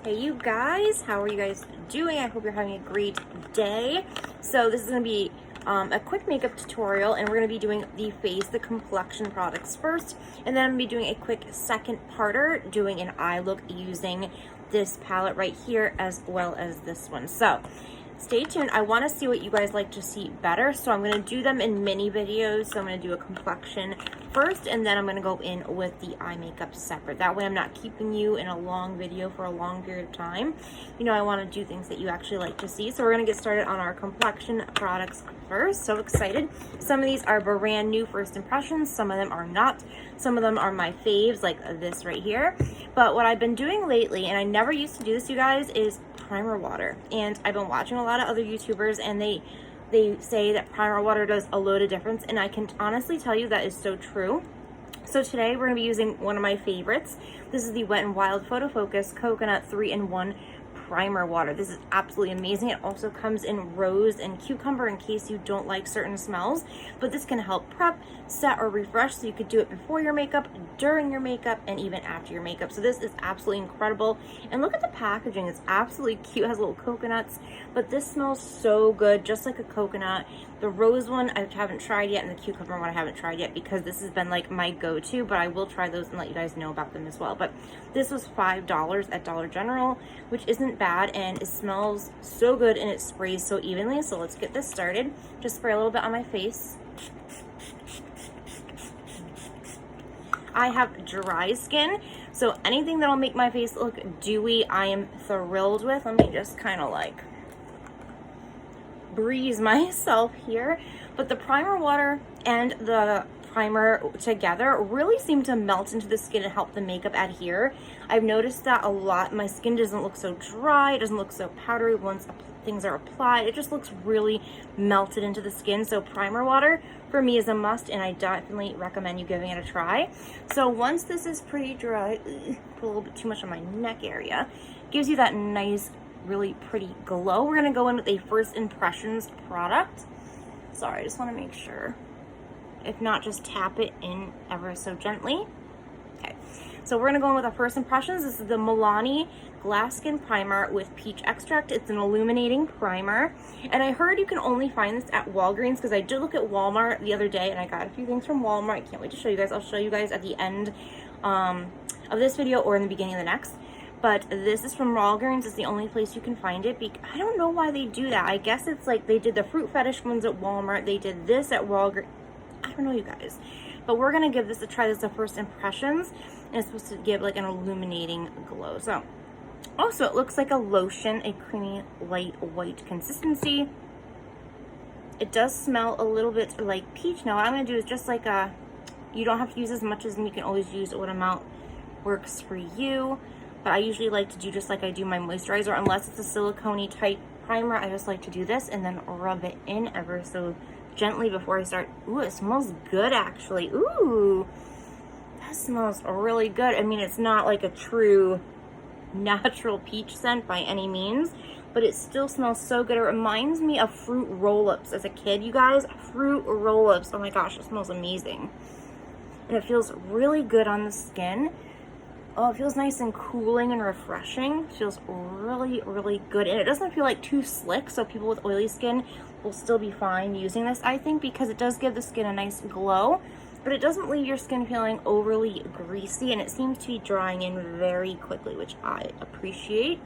Hey you guys, how are you guys doing? I hope you're having a great day. So this is going to be a quick makeup tutorial, and we're going to be doing the complexion products first, and then I'm going to be doing a quick second parter doing an eye look using this palette right here as well as this one. So stay tuned. I want to see what you guys like to see better, so I'm going to do them in mini videos. So I'm going to do a complexion first, and then I'm going to go in with the eye makeup separate. That way I'm not keeping you in a long video for a long period of time. You know, I want to do things that you actually like to see. So we're going to get started on our complexion products first. So excited. Some of these are brand new first impressions. Some of them are not. Some of them are my faves, like this right here. But what I've been doing lately, and I never used to do this, you guys, is primer water. And I've been watching a lot of other YouTubers, and they say that primer water does a load of difference, and I can honestly tell you that is so true. So today we're going to be using one of my favorites. This is the Wet n Wild Photo Focus Coconut 3-in-1 primer water. This is absolutely amazing. It also comes in rose and cucumber in case you don't like certain smells, but this can help prep, set, or refresh, so you could do it before your makeup, during your makeup, and even after your makeup. So this is absolutely incredible. And look at the packaging. It's absolutely cute. It has little coconuts, but this smells so good, just like a coconut. The rose one I haven't tried yet, and the cucumber one I haven't tried yet because this has been like my go-to, but I will try those and let you guys know about them as well. But this was $5 at Dollar General, which isn't bad, and it smells so good and it sprays so evenly. So let's get this started. Just spray a little bit on my face. I have dry skin, so anything that'll make my face look dewy, I am thrilled with. Let me just kind of like breeze myself here. But the primer water and the primer together really seem to melt into the skin and help the makeup adhere. I've noticed that a lot. My skin doesn't look so dry, it doesn't look so powdery once things are applied. It just looks really melted into the skin. So primer water for me is a must, and I definitely recommend you giving it a try. So once this is pretty dry, put a little bit too much on my neck area, gives you that nice, really pretty glow. We're going to go in with a first impressions product. Sorry, I just want to make sure. If not, just tap it in ever so gently. Okay, so we're going to go in with our first impressions. This is the Milani Glass Skin Primer with Peach Extract. It's an illuminating primer, and I heard you can only find this at Walgreens, because I did look at Walmart the other day and I got a few things from Walmart. I can't wait to show you guys. I'll show you guys at the end of this video or in the beginning of the next. But this is from Walgreens. It's the only place you can find it. I don't know why they do that. I guess it's like they did the Fruit Fetish ones at Walmart. They did this at Walgreens. I don't know, you guys. But we're going to give this a try. This is the first impressions, and it's supposed to give like an illuminating glow. So also, it looks like a lotion, a creamy, light white consistency. It does smell a little bit like peach. Now, what I'm going to do is just like you don't have to use as much as me. You can always use what amount works for you. But I usually like to do just like I do my moisturizer, unless it's a silicone-y type primer. I just like to do this and then rub it in ever so gently before I start. Ooh, it smells good, actually. Ooh, that smells really good. I mean, it's not like a true natural peach scent by any means, but it still smells so good. It reminds me of fruit roll-ups as a kid, you guys. Fruit roll-ups. Oh my gosh, it smells amazing. And it feels really good on the skin. Oh, it feels nice and cooling and refreshing. It feels really, really good. And it doesn't feel like too slick, so people with oily skin will still be fine using this, I think, because it does give the skin a nice glow, but it doesn't leave your skin feeling overly greasy, and it seems to be drying in very quickly, which I appreciate.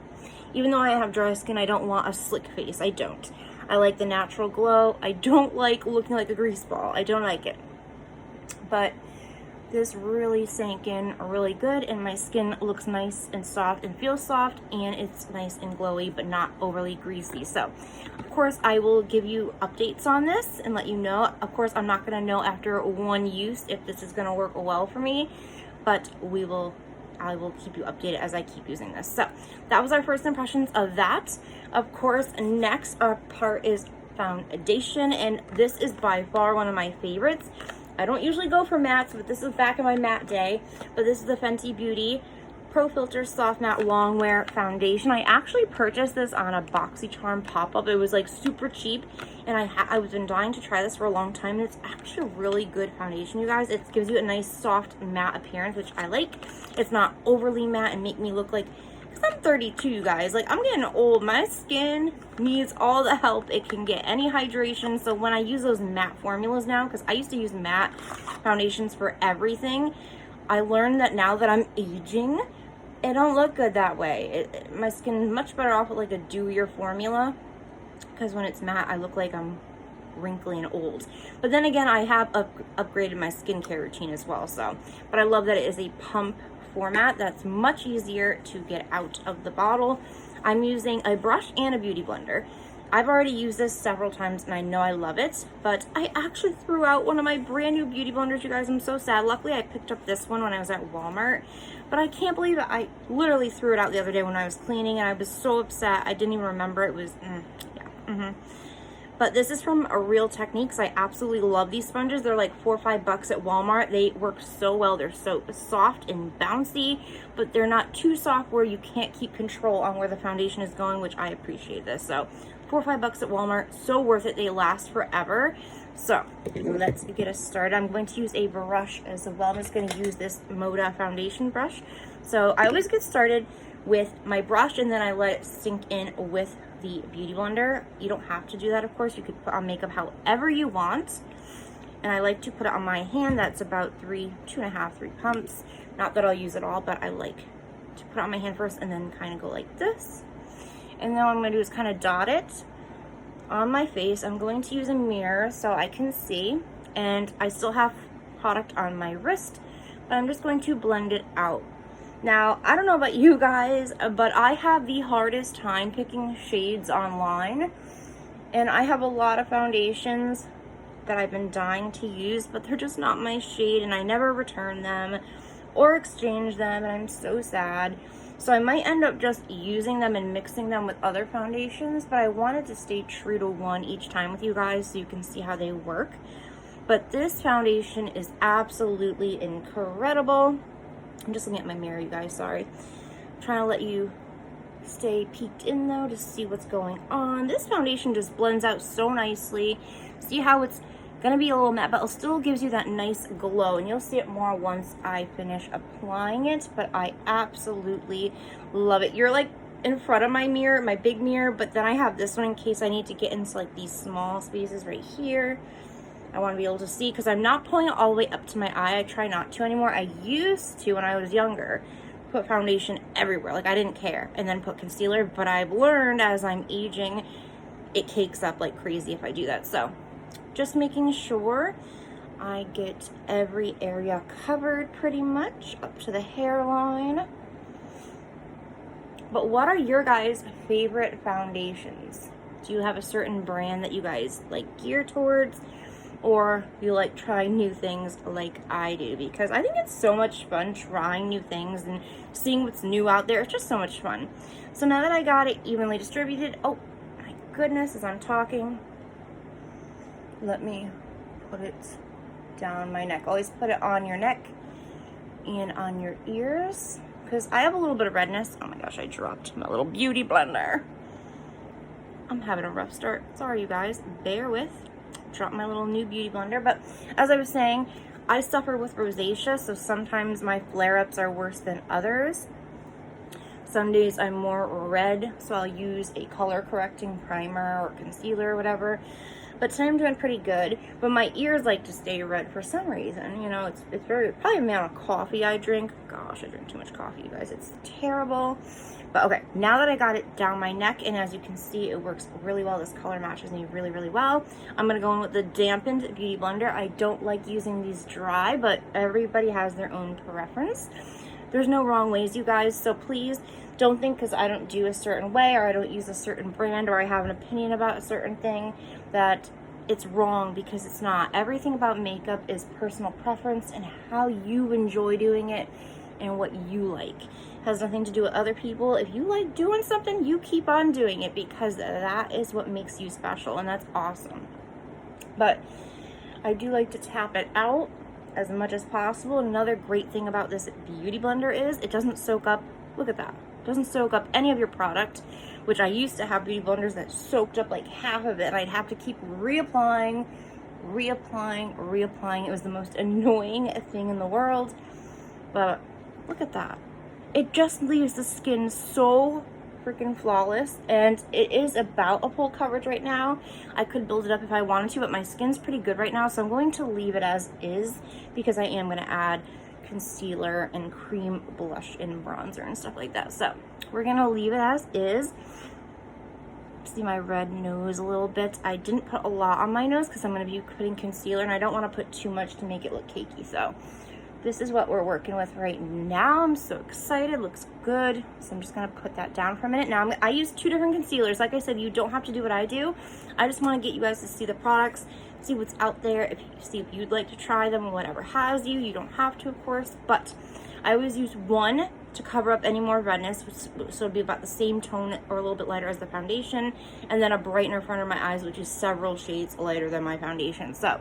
Even though I have dry skin, I don't want a slick face. I don't. I like the natural glow. I don't like looking like a grease ball. I don't like it. But this really sank in really good, and my skin looks nice and soft and feels soft, and it's nice and glowy but not overly greasy. So of course I will give you updates on this and let you know. Of course, I'm not going to know after one use if this is going to work well for me, but I will keep you updated as I keep using this. So that was our first impressions of that. Of course, next our part is foundation, and this is by far one of my favorites. I don't usually go for mattes, but this is back in my matte day. But this is the Fenty Beauty Pro Filter Soft Matte Longwear Foundation. I actually purchased this on a BoxyCharm pop-up. It was like super cheap, and I was been dying to try this for a long time, and it's actually a really good foundation, you guys. It gives you a nice soft matte appearance, which I like. It's not overly matte and make me look like, because I'm 32, you guys. Like, I'm getting old. My skin needs all the help it can get. Any hydration. So when I use those matte formulas now, because I used to use matte foundations for everything, I learned that now that I'm aging, it don't look good that way. My skin is much better off with like a dewier formula, because when it's matte, I look like I'm wrinkly and old. But then again, I have upgraded my skincare routine as well. So, but I love that it is a pump format that's much easier to get out of the bottle. I'm using a brush and a beauty blender. I've already used this several times and I know I love it, but I actually threw out one of my brand new beauty blenders, you guys. I'm so sad. Luckily, I picked up this one when I was at Walmart, but I can't believe it. I literally threw it out the other day when I was cleaning and I was so upset. I didn't even remember it was, But this is from Real Techniques. I absolutely love these sponges. They're like $4 or $5 at Walmart. They work so well. They're so soft and bouncy, but they're not too soft where you can't keep control on where the foundation is going, which I appreciate this. So $4 or $5 at Walmart, so worth it. They last forever. So let's get us started. I'm going to use a brush as well. I'm just going to use this Moda foundation brush. So I always get started with my brush and then I let it sink in with the beauty blender. You don't have to do that, of course. You could put on makeup however you want. And I like to put it on my hand. That's about 3 pumps. Not that I'll use it all, but I like to put it on my hand first and then kind of go like this. And then what I'm going to do is kind of dot it on my face. I'm going to use a mirror so I can see. And I still have product on my wrist, but I'm just going to blend it out. Now, I don't know about you guys, but I have the hardest time picking shades online. And I have a lot of foundations that I've been dying to use, but they're just not my shade, and I never return them or exchange them, and I'm so sad. So I might end up just using them and mixing them with other foundations, but I wanted to stay true to one each time with you guys so you can see how they work. But this foundation is absolutely incredible. I'm just looking at my mirror, you guys, sorry. I'm trying to let you stay peeked in though to see what's going on. This foundation just blends out so nicely. See how it's gonna be a little matte, but it still gives you that nice glow, and you'll see it more once I finish applying it, but I absolutely love it. You're like in front of my mirror, my big mirror, but then I have this one in case I need to get into like these small spaces right here. I want to be able to see because I'm not pulling it all the way up to my eye. I try not to anymore. I used to when I was younger put foundation everywhere, like I didn't care, and then put concealer, but I've learned as I'm aging it cakes up like crazy if I do that. So just making sure I get every area covered pretty much up to the hairline. But what are your guys' favorite foundations? Do you have a certain brand that you guys like gear towards? Or you like trying new things like I do? Because I think it's so much fun trying new things and seeing what's new out there. It's just so much fun. So now that I got it evenly distributed, oh my goodness, as I'm talking, let me put it down my neck. Always put it on your neck and on your ears because I have a little bit of redness. Oh my gosh, I dropped my little beauty blender. I'm having a rough start. Sorry, you guys. Bear with. Drop my little new beauty blender. But as I was saying, I suffer with rosacea, so sometimes my flare-ups are worse than others. Some days I'm more red, so I'll use a color correcting primer or concealer or whatever. But today I'm doing pretty good. But my ears like to stay red for some reason. You know, it's very, probably the amount of coffee I drink. Gosh, I drink too much coffee, you guys. It's terrible. But okay, now that I got it down my neck, and as you can see, it works really well. This color matches me really, really well. I'm going to go in with the dampened beauty blender. I don't like using these dry, but everybody has their own preference. There's no wrong ways, you guys, so please don't think because I don't do a certain way or I don't use a certain brand or I have an opinion about a certain thing that it's wrong, because it's not. Everything about makeup is personal preference and how you enjoy doing it and what you like. Has nothing to do with other people. If you like doing something, you keep on doing it because that is what makes you special, and that's awesome. But I do like to tap it out as much as possible. Another great thing about this beauty blender is it doesn't soak up, look at that, it doesn't soak up any of your product, which I used to have beauty blenders that soaked up like half of it, and I'd have to keep reapplying. It was the most annoying thing in the world. But look at that. it just leaves the skin so freaking flawless, and it is about a full coverage right now. I could build it up if I wanted to, but my skin's pretty good right now, so I'm going to leave it as is because I am going to add concealer and cream blush and bronzer and stuff like that. So we're going to leave it as is. See my red nose a little bit. I didn't put a lot on my nose because I'm going to be putting concealer, and I don't want to put too much to make it look cakey. So this is what we're working with right now. I'm so excited. Looks good. So I'm just going to put that down for a minute. Now I use 2 different concealers. Like I said, you don't have to do what I do. I just want to get you guys to see the products, see what's out there, see if you'd like to try them, whatever has you. You don't have to, of course, but I always use one to cover up any more redness, so it'll be about the same tone or a little bit lighter as the foundation, and then a brightener for under my eyes, which is several shades lighter than my foundation. So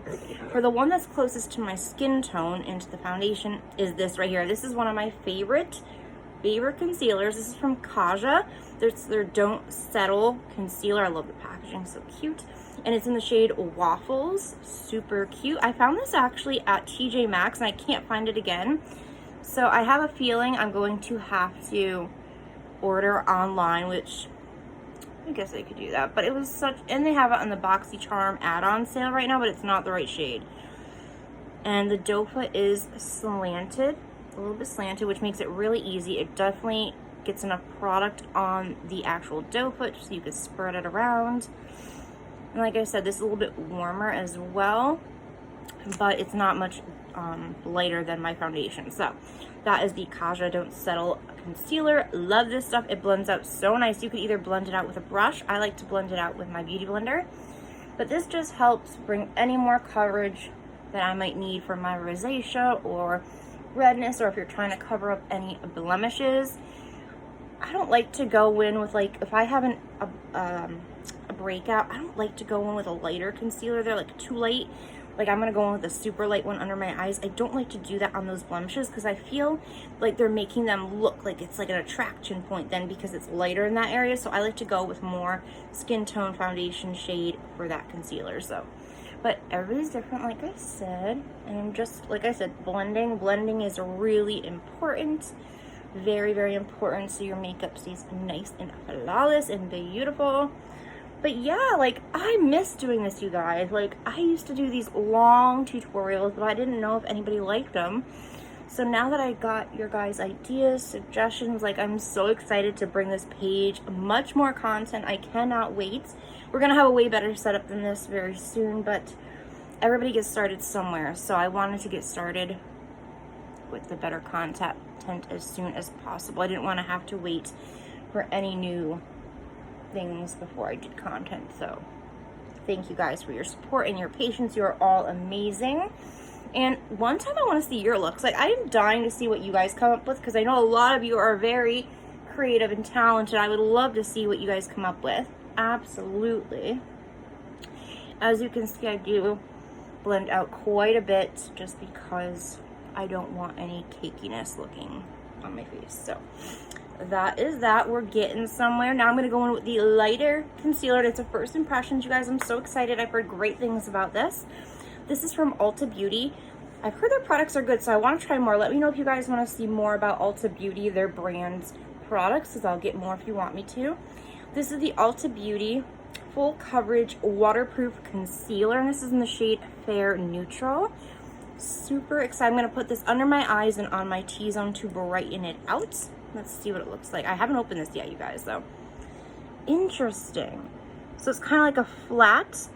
for the one that's closest to my skin tone and to the foundation is this right here. This is one of my favorite concealers. This is from Kaja. Their Don't Settle concealer. I love the packaging, so cute. And it's in the shade Waffles. Super cute. I found this actually at TJ Maxx, and I can't find it again. So I have a feeling I'm going to have to order online, which I guess I could do that. But it was such, and they have it on the BoxyCharm add-on sale right now, but it's not the right shade. And the doe foot is slanted, a little bit slanted, which makes it really easy. It definitely gets enough product on the actual doe foot so you can spread it around. And like I said, this is a little bit warmer as well, but it's not much lighter than my foundation. So that is the Kaja Don't Settle concealer. Love this stuff. It blends out so nice. You could either blend it out with a brush. I like to blend it out with my beauty blender, but this just helps bring any more coverage that I might need for my rosacea or redness, or if you're trying to cover up any blemishes. I don't like to go in with, like, if I have a breakout, I don't like to go in with a lighter concealer. They're like too light. Like, I'm gonna go in with a super light one under my eyes. I don't like to do that on those blemishes because I feel like they're making them look like it's like an attraction point then because it's lighter in that area. So I like to go with more skin tone foundation shade for that concealer. So, but everybody's different, like I said. And I'm just, like I said, blending is really important. Very, very important, so your makeup stays nice and flawless and beautiful. But yeah, like, I miss doing this, you guys. Like, I used to do these long tutorials, but I didn't know if anybody liked them. So now that I got your guys' ideas, suggestions, like, I'm so excited to bring this page much more content. I cannot wait. We're gonna have a way better setup than this very soon, but everybody gets started somewhere. So I wanted to get started with the better content as soon as possible. I didn't want to have to wait for any new things before I did content. So thank you guys for your support and your patience. You are all amazing. And one time I want to see your looks. Like, I am dying to see what you guys come up with because I know a lot of you are very creative and talented. I would love to see what you guys come up with. Absolutely. As you can see, I do blend out quite a bit just because I don't want any cakiness looking on my face. So that is that. We're getting somewhere. Now I'm going to go in with the lighter concealer. It's a first impressions, you guys. I'm so excited. I've heard great things about this. This is from Ulta Beauty. I've heard their products are good, so I want to try more. Let me know if you guys want to see more about Ulta Beauty, their brand's products, because I'll get more if you want me to. This is the Ulta Beauty Full Coverage Waterproof Concealer, and this is in the shade Fair Neutral. Super excited. I'm going to put this under my eyes and on my T-zone to brighten it out. Let's see what it looks like. I haven't opened this yet, you guys, though. Interesting. So it's kind of like a flat,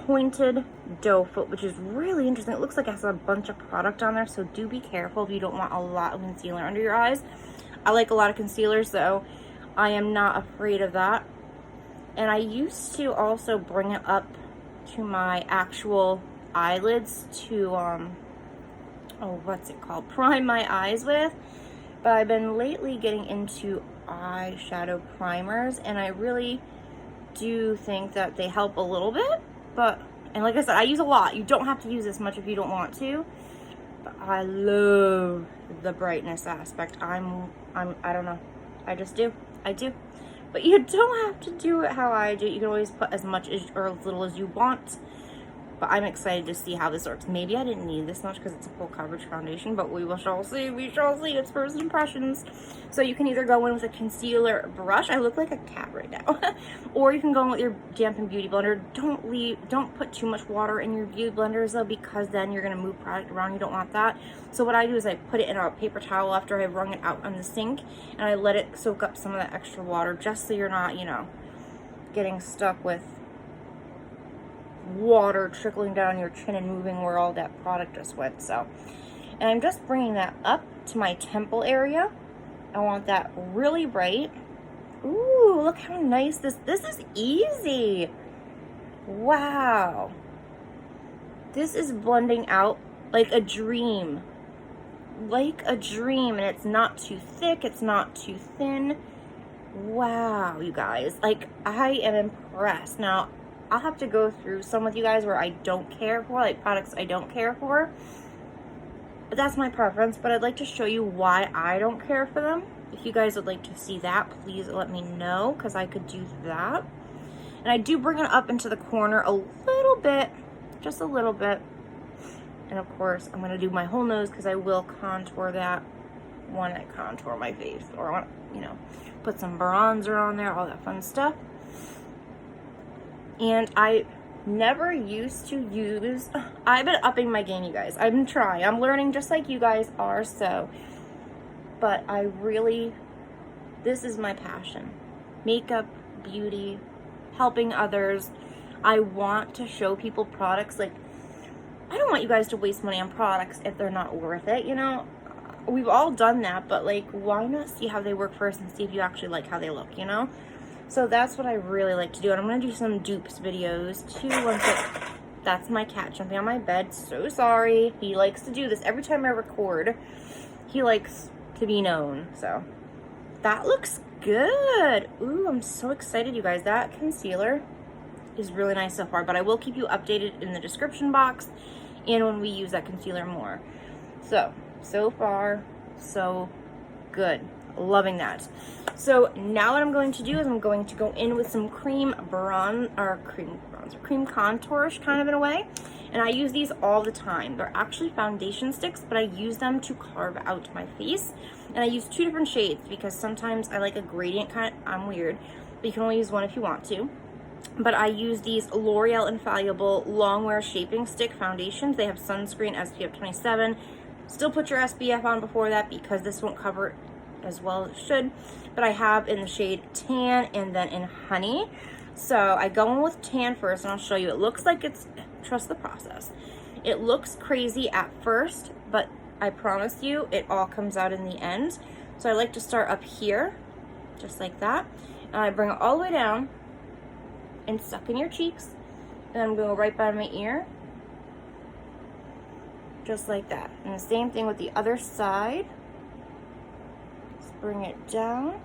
pointed doe foot, which is really interesting. It looks like it has a bunch of product on there, so do be careful if you don't want a lot of concealer under your eyes. I like a lot of concealers, so I am not afraid of that. And I used to also bring it up to my actual eyelids to prime my eyes with, but I've been lately getting into eyeshadow primers, and I really do think that they help a little bit. But, and like I said, I use a lot. You don't have to use this much if you don't want to, but I love the brightness aspect. I don't know, I just do. I do. But you don't have to do it how I do. You can always put as much as or as little as you want. But I'm excited to see how this works. Maybe I didn't need this much because it's a full coverage foundation, but we shall see. We shall see. It's first impressions. So you can either go in with a concealer brush. I look like a cat right now. Or you can go in with your dampened beauty blender. Don't put too much water in your beauty blenders though, because then you're going to move product around. You don't want that. So what I do is I put it in a paper towel after I've wrung it out on the sink, and I let it soak up some of that extra water, just so you're not, you know, getting stuck with water trickling down your chin and moving where all that product just went. So, and I'm just bringing that up to my temple area. I want that really bright. Ooh, look how nice this is. Easy. Wow, this is blending out like a dream, and it's not too thick, it's not too thin. Wow, you guys, like, I am impressed. Now I'll have to go through some with you guys where I don't care for, like products I don't care for. But that's my preference, but I'd like to show you why I don't care for them. If you guys would like to see that, please let me know, because I could do that. And I do bring it up into the corner a little bit, just a little bit. And of course, I'm going to do my whole nose because I will contour that when I contour my face, or when, you know, put some bronzer on there, all that fun stuff. And I never used to use, I've been upping my game, you guys. I've been trying. I'm learning just like you guys are, so. But I really, this is my passion. Makeup, beauty, helping others. I want to show people products. Like, I don't want you guys to waste money on products if they're not worth it, you know? We've all done that, but like, why not see how they work first and see if you actually like how they look, you know? So that's what I really like to do. And I'm going to do some dupes videos too. That's my cat jumping on my bed. So sorry. He likes to do this every time I record. He likes to be known. So that looks good. Ooh, I'm so excited, you guys. That concealer is really nice so far. But I will keep you updated in the description box and when we use that concealer more. So far, so good. Loving that. So now what I'm going to do is I'm going to go in with some cream contour-ish kind of in a way. And I use these all the time. They're actually foundation sticks, but I use them to carve out my face. And I use two different shades because sometimes I like a gradient kind. I'm weird, but you can only use one if you want to. But I use these L'Oreal Infallible Longwear Shaping Stick foundations. They have sunscreen, SPF 27. Still put your SPF on before that because this won't cover as well as it should. But I have in the shade Tan and then in Honey. So I go in with Tan first and I'll show you. It looks like it's, trust the process. It looks crazy at first, but I promise you it all comes out in the end. So I like to start up here, just like that. And I bring it all the way down and suck in your cheeks. And I'm going to go right by my ear. Just like that. And the same thing with the other side. Just bring it down.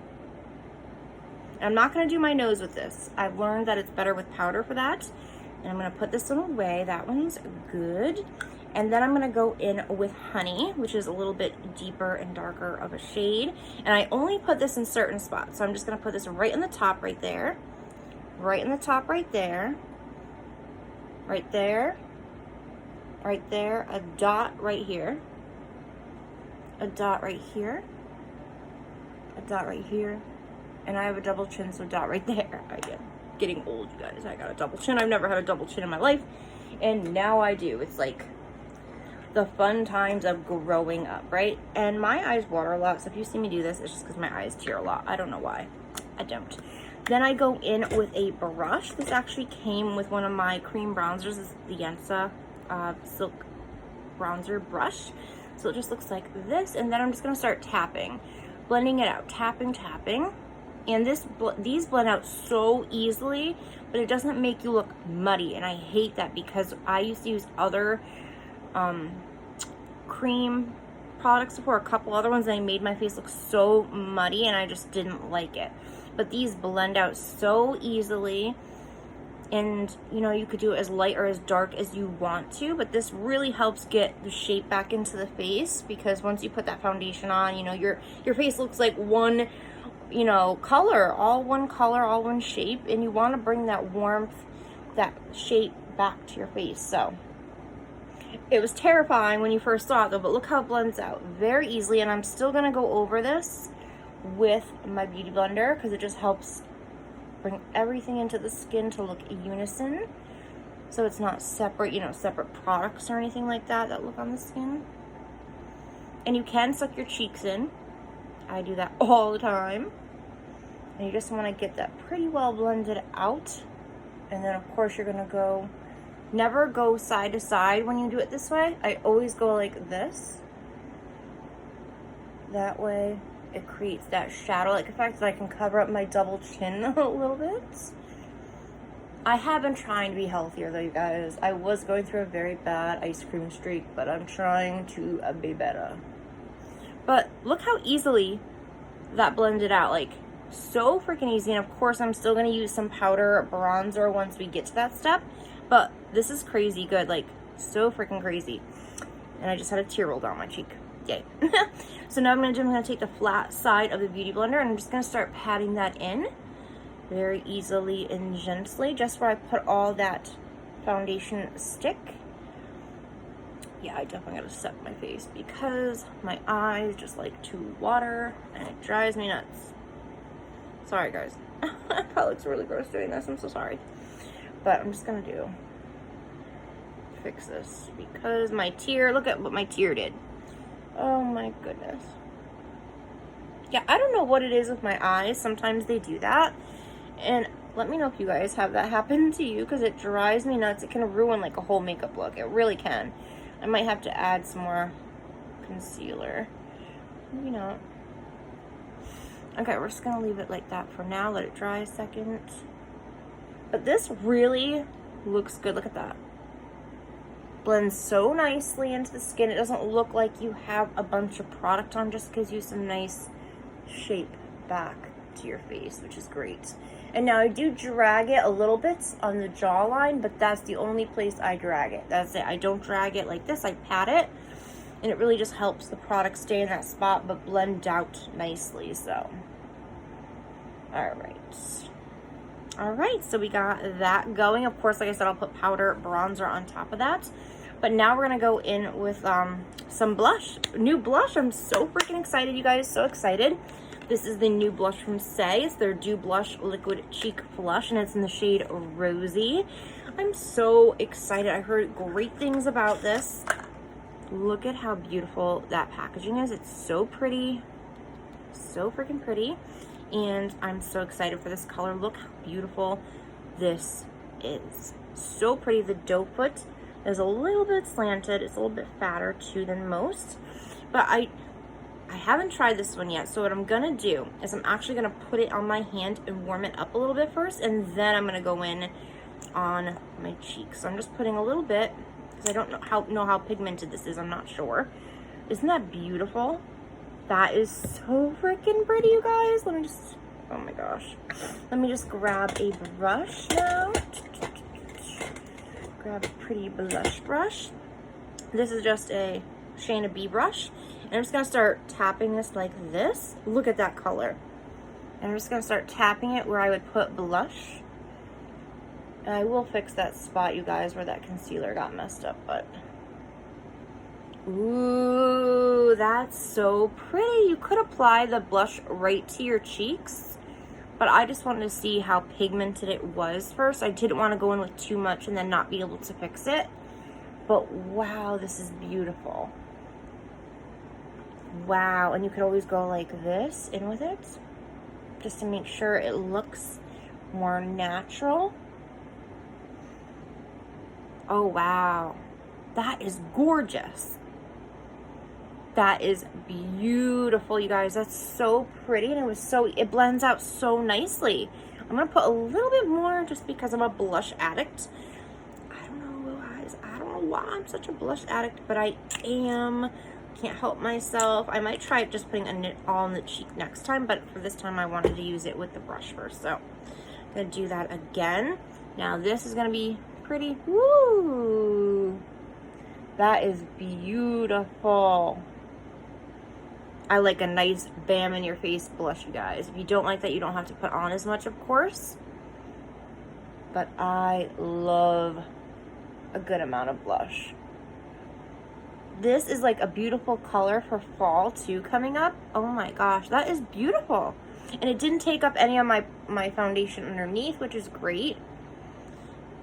I'm not going to do my nose with this. I've learned that it's better with powder for that. And I'm going to put this one away. That one's good. And then I'm going to go in with Honey, which is a little bit deeper and darker of a shade. And I only put this in certain spots. So I'm just going to put this right in the top right there. Right in the top right there. Right there. Right there. A dot right here. A dot right here. A dot right here. And I have a double chin, so dot right there. I am getting old, you guys. I got a double chin. I've never had a double chin in my life. And now I do. It's like the fun times of growing up, right? And my eyes water a lot. So if you see me do this, it's just because my eyes tear a lot. I don't know why. I don't. Then I go in with a brush. This actually came with one of my cream bronzers. This is the Enza Silk Bronzer brush. So it just looks like this. And then I'm just going to start tapping. Blending it out. Tapping, tapping. And these blend out so easily, but it doesn't make you look muddy. And I hate that because I used to use other cream products before, a couple other ones, and they made my face look so muddy and I just didn't like it. But these blend out so easily, and you know, you could do it as light or as dark as you want to, but this really helps get the shape back into the face, because once you put that foundation on, you know, your face looks like one, you know, color, all one shape, and you want to bring that warmth that shape back to your face. So it was terrifying when you first saw it though, but look how it blends out very easily. And I'm still gonna go over this with my beauty blender because it just helps bring everything into the skin to look unison. So it's not separate, you know, separate products or anything like that that look on the skin. And you can suck your cheeks in. I do that all the time. And you just want to get that pretty well blended out. And then of course you're gonna go, never go side to side when you do it this way. I always go like this. That way it creates that shadow-like effect that I can cover up my double chin a little bit. I have been trying to be healthier though, you guys. I was going through a very bad ice cream streak, but I'm trying to be better. But look how easily that blended out, like so freaking easy. And of course I'm still going to use some powder bronzer once we get to that step, but this is crazy good, like so freaking crazy. And I just had a tear roll down my cheek. Yay. So now I'm going to take the flat side of the beauty blender and I'm just going to start patting that in very easily and gently, just where I put all that foundation stick. Yeah, I definitely gotta set my face because my eyes just like to water and it drives me nuts. Sorry guys. It probably looks really gross doing this, I'm so sorry. But I'm just gonna fix this because my tear, look at what my tear did. Oh my goodness. Yeah, I don't know what it is with my eyes. Sometimes they do that. And let me know if you guys have that happen to you because it drives me nuts. It can ruin like a whole makeup look. It really can. I might have to add some more concealer. Maybe not. Okay, we're just going to leave it like that for now. Let it dry a second. But this really looks good. Look at that. Blends so nicely into the skin. It doesn't look like you have a bunch of product on. Just gives you some nice shape back to your face, which is great. And now I do drag it a little bit on the jawline, but that's the only place I drag it. That's it. I don't drag it like this. I pat it, and it really just helps the product stay in that spot but blend out nicely. So all right, so we got that going. Of course, like I said, I'll put powder bronzer on top of that. But now we're gonna go in with some blush, new blush. I'm so freaking excited, you guys, so excited. This is the new blush from Say. It's their Dew Blush Liquid Cheek Blush, and it's in the shade Rosy. I'm so excited. I heard great things about this. Look at how beautiful that packaging is. It's so pretty, so freaking pretty. And I'm so excited for this color. Look how beautiful this is. So pretty. The doe foot is a little bit slanted. It's a little bit fatter too than most. But I haven't tried this one yet, so what I'm gonna do is I'm actually gonna put it on my hand and warm it up a little bit first, and then I'm gonna go in on my cheeks. So I'm just putting a little bit because I don't know how pigmented this is. I'm not sure. Isn't that beautiful? That is so freaking pretty, you guys. Let me just, oh my gosh. Let me just grab a brush now. Grab a pretty blush brush. This is just a Shayna B brush. And I'm just going to start tapping this like this. Look at that color. And I'm just going to start tapping it where I would put blush. And I will fix that spot, you guys, where that concealer got messed up. But ooh, that's so pretty. You could apply the blush right to your cheeks. But I just wanted to see how pigmented it was first. I didn't want to go in with too much and then not be able to fix it. But wow, this is beautiful. Wow, and you could always go like this in with it just to make sure it looks more natural. Oh wow, that is gorgeous. That is beautiful, you guys. That's so pretty, and it blends out so nicely. I'm gonna put a little bit more just because I'm a blush addict. I don't know, guys, I don't know why I'm such a blush addict, but I am. Can't help myself. I might try just putting it all on the cheek next time, but for this time I wanted to use it with the brush first. So I'm gonna do that again. Now this is gonna be pretty. Woo! That is beautiful. I like a nice bam in your face blush, you guys. If you don't like that, you don't have to put on as much, of course. but I love a good amount of blush. This is like a beautiful color for fall too coming up. Oh my gosh, that is beautiful. And it didn't take up any of my foundation underneath, which is great.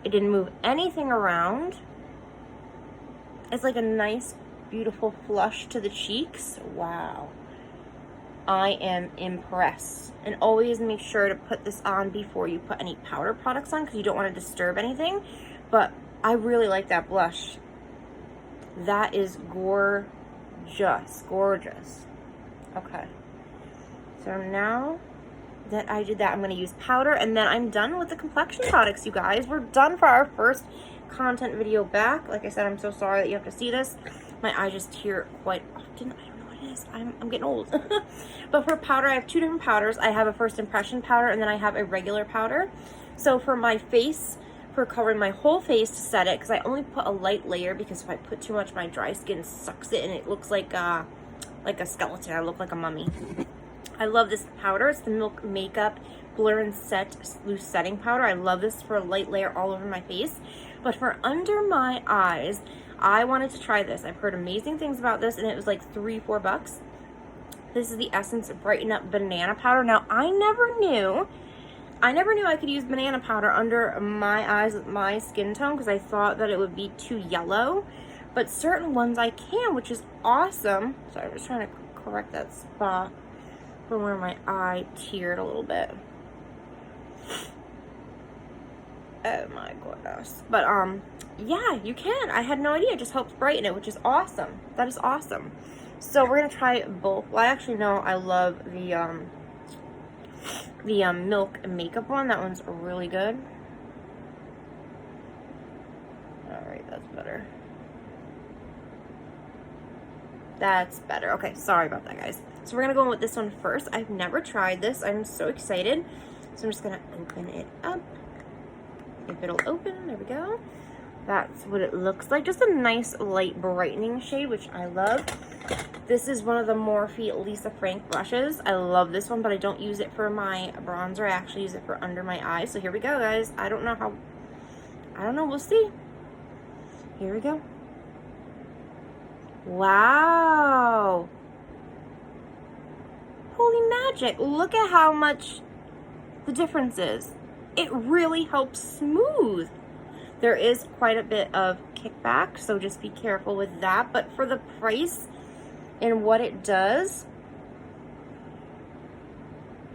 It didn't move anything around. It's like a nice, beautiful flush to the cheeks. Wow. I am impressed. And always make sure to put this on before you put any powder products on, because you don't want to disturb anything. But I really like that blush. That is gorgeous, gorgeous. Okay. So now that I did that, I'm going to use powder, and then I'm done with the complexion products, you guys. We're done for our first content video back. Like I said, I'm so sorry that you have to see this. My eyes just tear quite often. I don't know what it is. I'm getting old. But for powder, I have two different powders. I have a first impression powder, and then I have a regular powder. So for my face, for covering my whole face to set it, because I only put a light layer, because if I put too much, my dry skin sucks it and it looks like a skeleton. I look like a mummy. I love this powder. It's the Milk Makeup Blur and Set Loose Setting Powder. I love this for a light layer all over my face. But for under my eyes, I wanted to try this. I've heard amazing things about this, and it was like $3-4 bucks. This is the Essence Brighten Up Banana Powder. Now, I never knew I could use banana powder under my eyes with my skin tone, because I thought that it would be too yellow. But certain ones I can, which is awesome. Sorry, I'm just trying to correct that spot from where my eye teared a little bit. Oh my goodness. But yeah, you can. I had no idea. It just helps brighten it, which is awesome. That is awesome. So we're gonna try both. Well, I actually know I love the Milk Makeup one. That one's really good. Alright, that's better. That's better. Okay, sorry about that, guys. So we're gonna go in with this one first. I've never tried this. I'm so excited. So I'm just gonna open it up. If it'll open, there we go. That's what it looks like. Just a nice light brightening shade, which I love. This is one of the Morphe Lisa Frank brushes. I love this one, but I don't use it for my bronzer. I actually use it for under my eyes. So here we go, guys. I don't know. We'll see. Here we go. Wow. Holy magic. Look at how much the difference is. It really helps smooth. There is quite a bit of kickback, so just be careful with that. But for the price and what it does,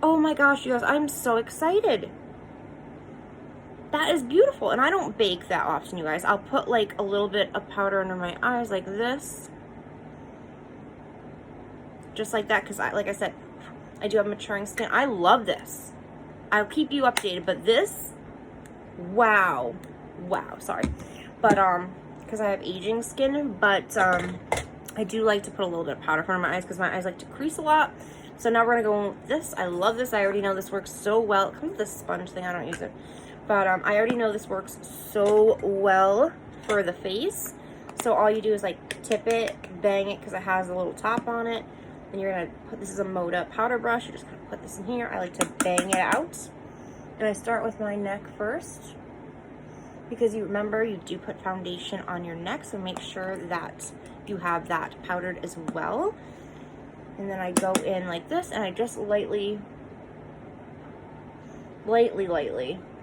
oh my gosh, you guys, I'm so excited. That is beautiful. And I don't bake that often, you guys. I'll put like a little bit of powder under my eyes like this. Just like that, because like I said, I do have maturing skin. I love this. I'll keep you updated, but this, wow, sorry. But, because I have aging skin, but, I do like to put a little bit of powder in front of my eyes, because my eyes like to crease a lot. So now we're going to go with this. I love this. I already know this works so well. It comes with this sponge thing. I don't use it. But, I already know this works so well for the face. So all you do is, like, tip it, bang it, because it has a little top on it. And you're going to put, this is a Moda powder brush. You're just going to put this in here. I like to bang it out. And I start with my neck first, because you remember you do put foundation on your neck. So make sure that you have that powdered as well. And then I go in like this, and I just lightly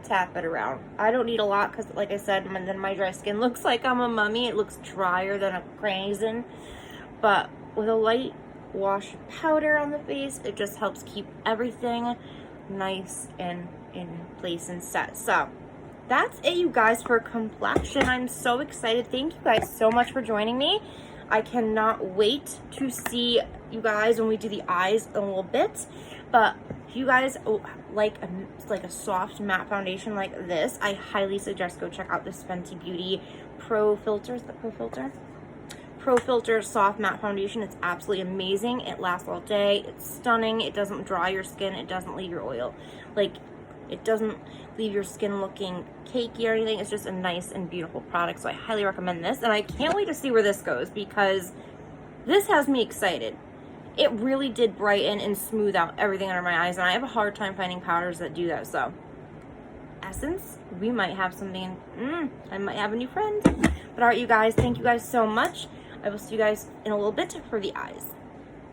tap it around. I don't need a lot, because like I said, then my dry skin looks like I'm a mummy. It looks drier than a craisin. But with a light wash of powder on the face, it just helps keep everything nice and in place and set. So that's it, you guys, for complexion. I'm so excited. Thank you guys so much for joining me. I cannot wait to see you guys when we do the eyes in a little bit. But if you guys like a soft matte foundation like this, I highly suggest go check out this Fenty Beauty Pro Filter. Is that Pro Filter? Pro Filter Soft Matte Foundation. It's absolutely amazing. It lasts all day. It's stunning. It doesn't dry your skin. It doesn't leave your oil. Like, it doesn't leave your skin looking cakey or anything. It's just a nice and beautiful product. So I highly recommend this. And I can't wait to see where this goes, because this has me excited. It really did brighten and smooth out everything under my eyes. And I have a hard time finding powders that do that. So essence, we might have something. I might have a new friend. But all right, you guys, thank you guys so much. I will see you guys in a little bit for the eyes.